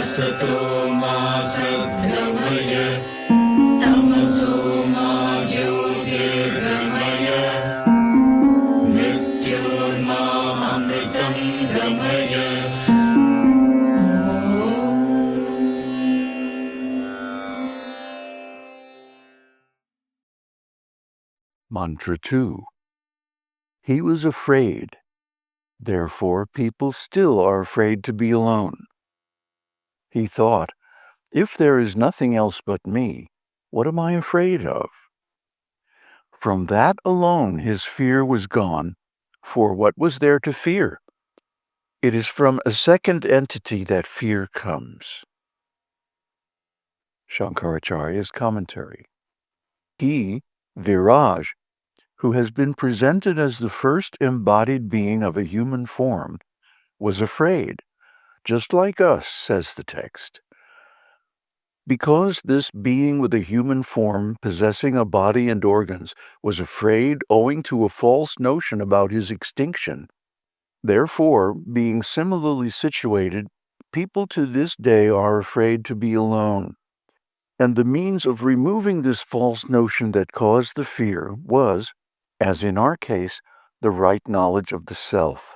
Asato ma sadgamaya, tamaso ma jyotirgamaya, mrityurma amritam gamaya. Mantra 2. He was afraid. Therefore, people still are afraid to be alone. He thought, if there is nothing else but me, what am I afraid of? From that alone his fear was gone, for what was there to fear? It is from a second entity that fear comes. Śaṅkarācārya's commentary. He, Viraj, who has been presented as the first embodied being of a human form, was afraid, just like us, says the text. Because this being with a human form possessing a body and organs was afraid owing to a false notion about his extinction, therefore, being similarly situated, people to this day are afraid to be alone. And the means of removing this false notion that caused the fear was, as in our case, the right knowledge of the self.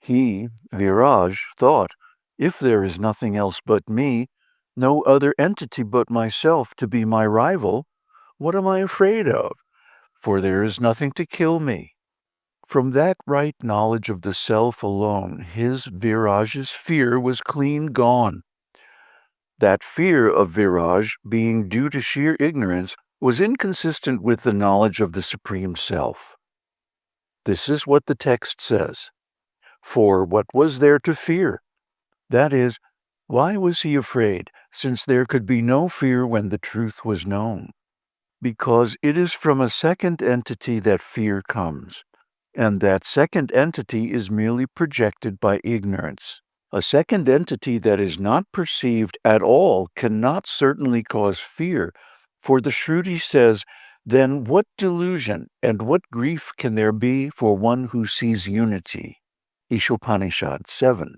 He, Viraj, thought, if there is nothing else but me, no other entity but myself to be my rival, what am I afraid of? For there is nothing to kill me. From that right knowledge of the self alone, his, Viraj's, fear was clean gone. That fear of Viraj, being due to sheer ignorance, was inconsistent with the knowledge of the Supreme Self. This is what the text says. For what was there to fear? That is, why was he afraid, since there could be no fear when the truth was known? Because it is from a second entity that fear comes, and that second entity is merely projected by ignorance. A second entity that is not perceived at all cannot certainly cause fear, for the Shruti says, then what delusion and what grief can there be for one who sees unity? Upanishad 7.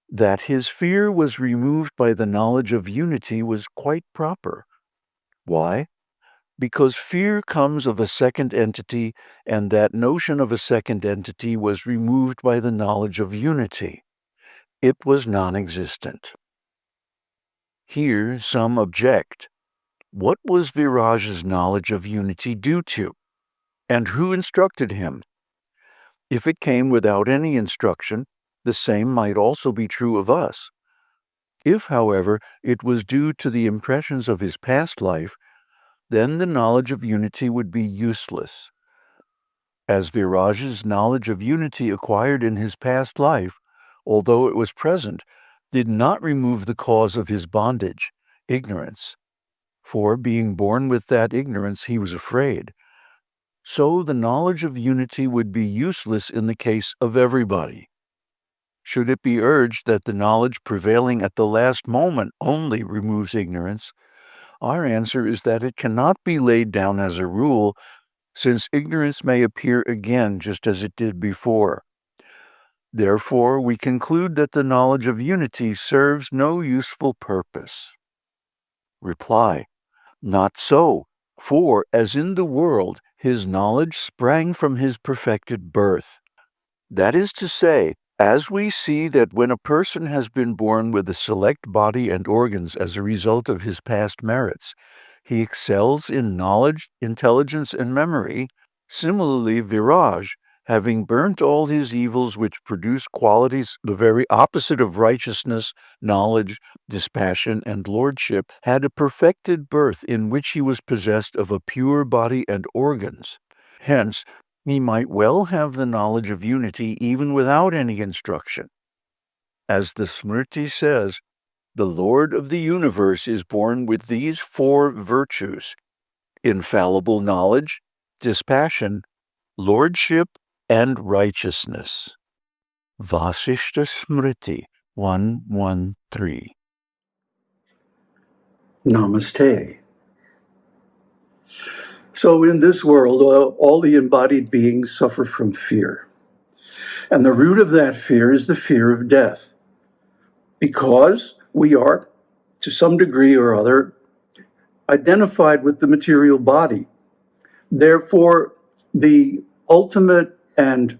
That his fear was removed by the knowledge of unity was quite proper. Why? Because fear comes of a second entity, and that notion of a second entity was removed by the knowledge of unity. It was non-existent. Here some object. What was Viraj's knowledge of unity due to? And who instructed him? If it came without any instruction, the same might also be true of us. If, however, it was due to the impressions of his past life, then the knowledge of unity would be useless. As Viraj's knowledge of unity acquired in his past life, although it was present, did not remove the cause of his bondage, ignorance. For being born with that ignorance, he was afraid. So the knowledge of unity would be useless in the case of everybody. Should it be urged that the knowledge prevailing at the last moment only removes ignorance, our answer is that it cannot be laid down as a rule, since ignorance may appear again just as it did before. Therefore, we conclude that the knowledge of unity serves no useful purpose. Reply: not so, for, as in the world, his knowledge sprang from his perfected birth. That is to say, as we see that when a person has been born with a select body and organs as a result of his past merits, he excels in knowledge, intelligence, and memory, similarly Viraj, having burnt all his evils which produce qualities the very opposite of righteousness, knowledge, dispassion, and lordship, had a perfected birth in which he was possessed of a pure body and organs. Hence, he might well have the knowledge of unity even without any instruction. As the Smriti says, the Lord of the universe is born with these 4 virtues: infallible knowledge, dispassion, lordship, and righteousness. Vasishta Smriti 113. Namaste. So in this world, all the embodied beings suffer from fear. And the root of that fear is the fear of death. Because we are, to some degree or other, identified with the material body. Therefore, the ultimate and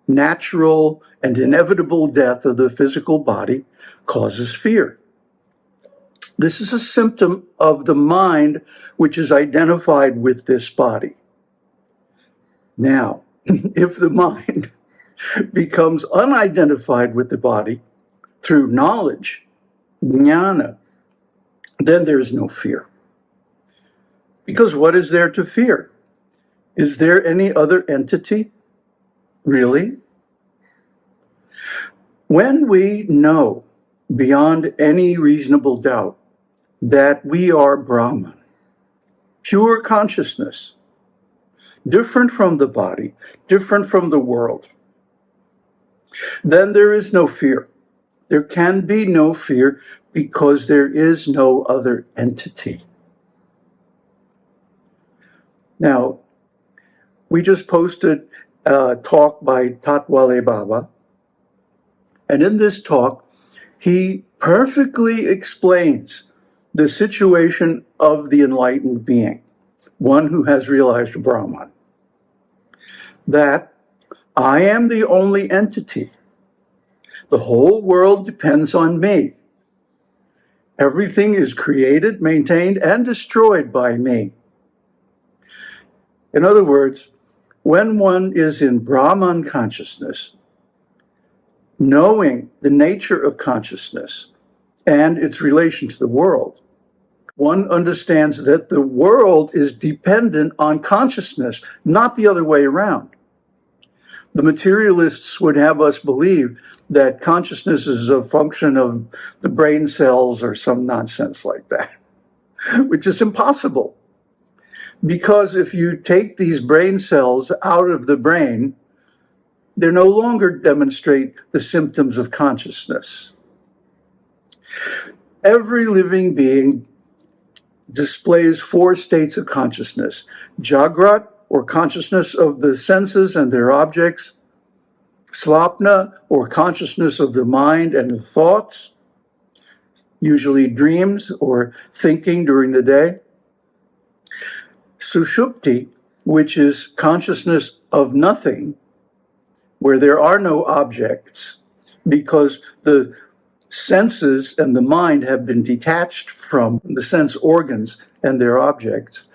natural and inevitable death of the physical body causes fear. This is a symptom of the mind which is identified with this body. Now, if the mind becomes unidentified with the body through knowledge, jnana, then there is no fear. Because what is there to fear? Is there any other entity? Really? When we know beyond any reasonable doubt that we are Brahman, pure consciousness, different from the body, different from the world, then there is no fear. There can be no fear because there is no other entity. Now, we just posted a talk by Tatwale Baba, and in this talk, he perfectly explains the situation of the enlightened being, one who has realized Brahman, that I am the only entity. The whole world depends on me. Everything is created, maintained, and destroyed by me. In other words, when one is in Brahman consciousness, knowing the nature of consciousness and its relation to the world, one understands that the world is dependent on consciousness, not the other way around. The materialists would have us believe that consciousness is a function of the brain cells or some nonsense like that, which is impossible. Because if you take these brain cells out of the brain, they no longer demonstrate the symptoms of consciousness. Every living being displays four states of consciousness: Jagrat, or consciousness of the senses and their objects; Svapna, or consciousness of the mind and the thoughts, usually dreams or thinking during the day; Sushupti, which is consciousness of nothing, where there are no objects, because the senses and the mind have been detached from the sense organs and their objects;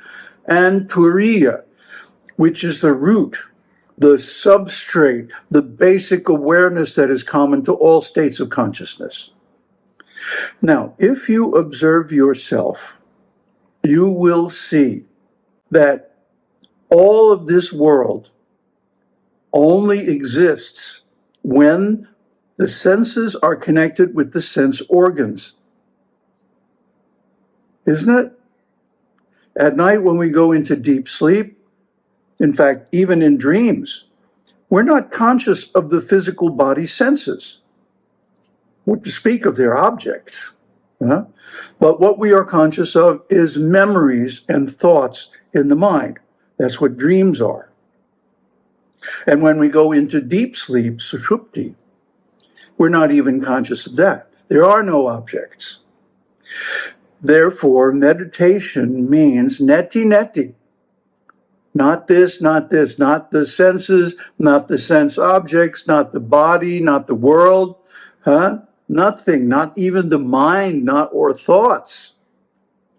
and Turiya, which is the root, the substrate, the basic awareness that is common to all states of consciousness. Now, if you observe yourself, you will see that all of this world only exists when the senses are connected with the sense organs. Isn't it? At night when we go into deep sleep, in fact, even in dreams, we're not conscious of the physical body senses, what to speak of their objects. But what we are conscious of is memories and thoughts in the mind. That's what dreams are. And when we go into deep sleep, sushupti, we're not even conscious of that. There are no objects. Therefore, meditation means neti. Not this, not the senses, not the sense objects, not the body, not the world, Nothing, not even the mind, or thoughts.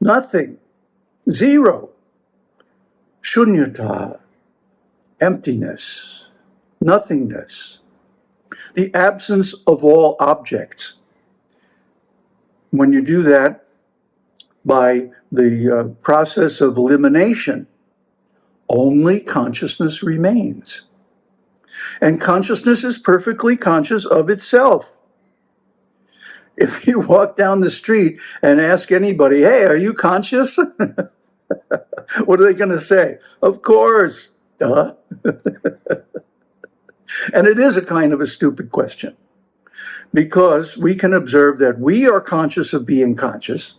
Nothing. Zero. Shunyata, emptiness, nothingness, the absence of all objects. When you do that by the process of elimination, only consciousness remains. And consciousness is perfectly conscious of itself. If you walk down the street and ask anybody, hey, are you conscious? What are they going to say? Of course, duh. And it is a kind of a stupid question, because we can observe that we are conscious of being conscious.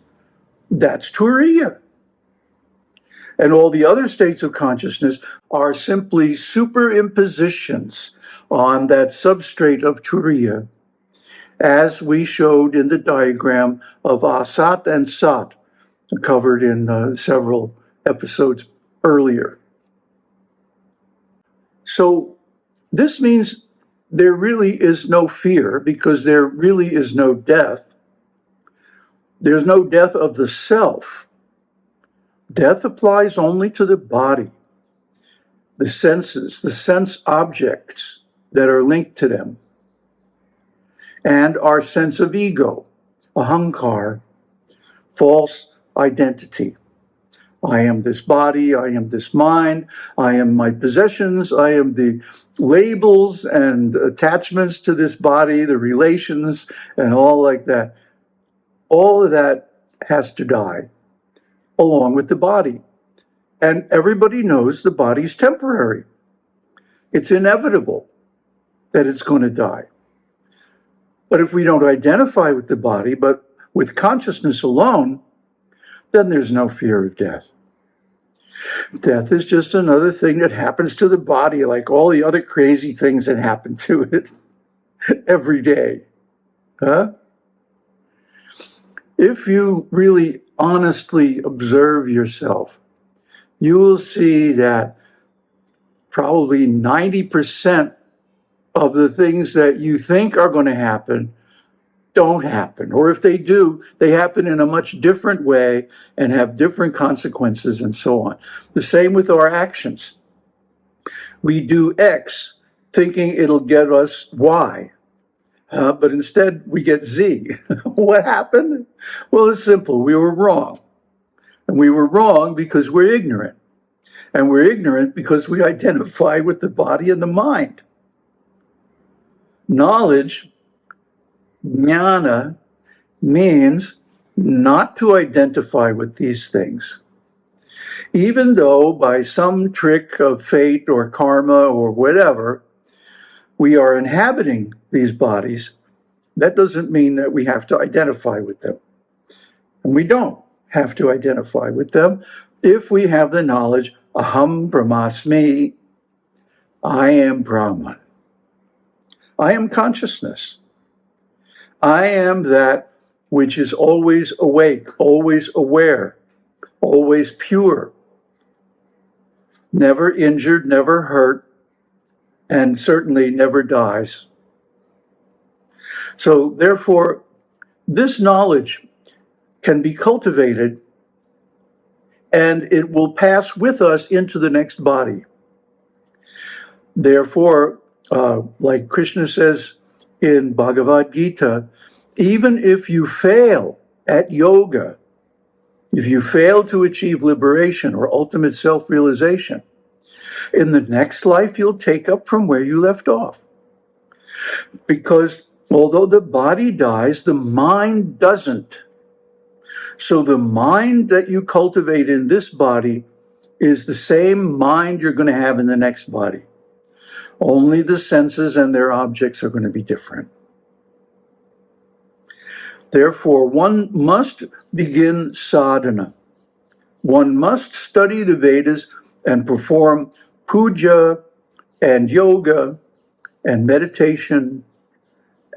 That's Turiya. And all the other states of consciousness are simply superimpositions on that substrate of Turiya. as we showed in the diagram of Asat and Sat, covered in several episodes earlier. So this means there really is no fear, because there really is no death. There's no death of the self. Death applies only to the body, the senses, the sense objects that are linked to them, and our sense of ego, ahankar, false identity. I am this body, I am this mind, I am my possessions, I am the labels and attachments to this body, the relations, and all like that. All of that has to die, along with the body. And everybody knows the body's temporary. It's inevitable that it's going to die. But if we don't identify with the body, but with consciousness alone, then there's no fear of death. Death is just another thing that happens to the body, like all the other crazy things that happen to it every day. If you really honestly observe yourself, you will see that probably 90% of the things that you think are going to happen don't happen. Or if they do, they happen in a much different way and have different consequences and so on. The same with our actions. We do X thinking it'll get us Y, but instead we get Z. What happened? Well, it's simple. We were wrong. And we were wrong because we're ignorant. And we're ignorant because we identify with the body and the mind. Knowledge, jnana, means not to identify with these things. Even though by some trick of fate or karma or whatever, we are inhabiting these bodies, that doesn't mean that we have to identify with them. And we don't have to identify with them if we have the knowledge, aham brahmasmi, I am Brahman. I am consciousness. I am that which is always awake, always aware, always pure, never injured, never hurt, and certainly never dies. So therefore, this knowledge can be cultivated, and it will pass with us into the next body. Therefore, like Krishna says in Bhagavad Gita, even if you fail at yoga, if you fail to achieve liberation or ultimate self-realization, in the next life you'll take up from where you left off. Because although the body dies, the mind doesn't. So the mind that you cultivate in this body is the same mind you're going to have in the next body. Only the senses and their objects are going to be different. Therefore, one must begin sadhana. One must study the Vedas and perform puja and yoga and meditation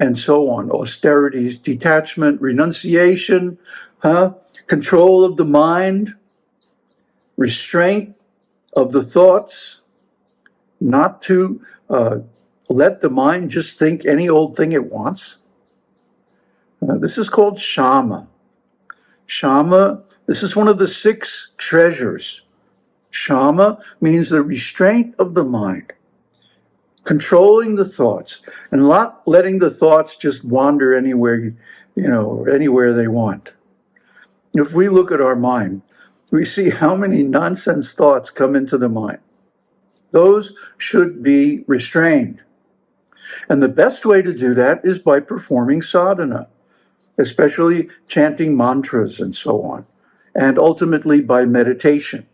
and so on, austerities, detachment, renunciation, control of the mind, restraint of the thoughts, not to let the mind just think any old thing it wants. This is called shama. Shama, this is one of the 6 treasures. Shama means the restraint of the mind, controlling the thoughts, and not letting the thoughts just wander anywhere, anywhere they want. If we look at our mind, we see how many nonsense thoughts come into the mind. Those should be restrained. And the best way to do that is by performing sadhana, especially chanting mantras and so on, and ultimately by meditation,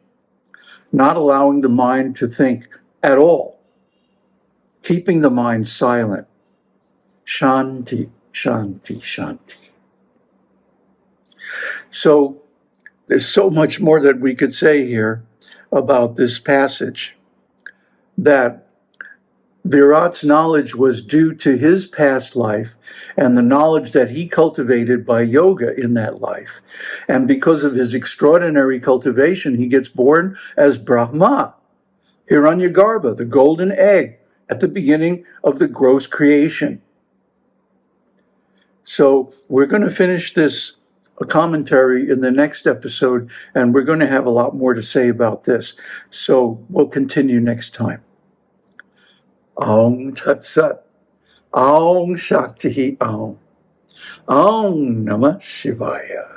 not allowing the mind to think at all, keeping the mind silent. Shanti, shanti, shanti. So there's so much more that we could say here about this passage, that Virat's knowledge was due to his past life and the knowledge that he cultivated by yoga in that life. And because of his extraordinary cultivation, he gets born as Brahma, Hiranyagarbha, the golden egg, at the beginning of the gross creation. So we're going to finish this commentary in the next episode, and we're going to have a lot more to say about this. So we'll continue next time. Aum Tat Sat. Aum Shakti Aum. Aum Namah Shivaya.